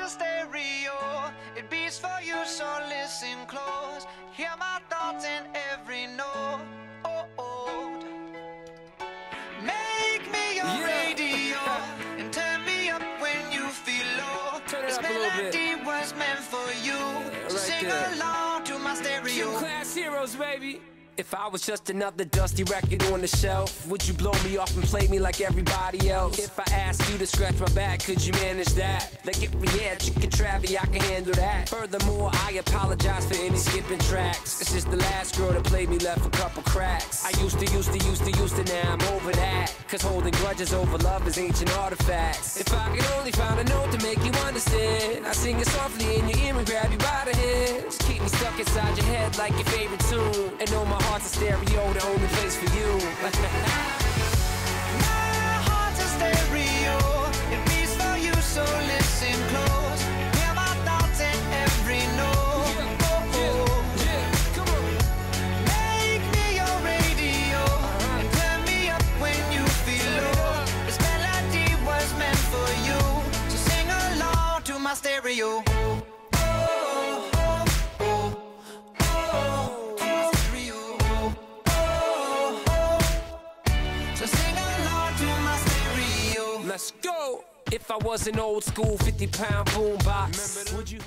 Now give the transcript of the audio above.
heart's a stereo, it beats for you, so listen close. Hear my thoughts in every note. Make me your radio and turn me up when you feel low. This melody was meant for you, so sing along to my stereo. Class heroes, baby. If I was just another dusty record on the shelf, would you blow me off and play me like everybody else? If I asked you to scratch my back, could you manage that? Like if we had chicken travy, I can handle that. Furthermore, I apologize for any skipping tracks. This is the last girl that played me, left a couple cracks. I used to, now I'm over that. Cause holding grudges over love is ancient artifacts. If I could only find a note to make you understand, I sing it softly in your ear and grab you by the hands. Keep me stuck inside your head like your favorite tune, and know my heart's a stereo, the only place for you. My heart's a stereo, it beats for you, so listen close. Hear my thoughts in every note. Come on. Make me your radio and turn me up when you feel low. This melody was meant for you, so sing along to my stereo. Let's go! If I was an old school 50-pound boombox, would you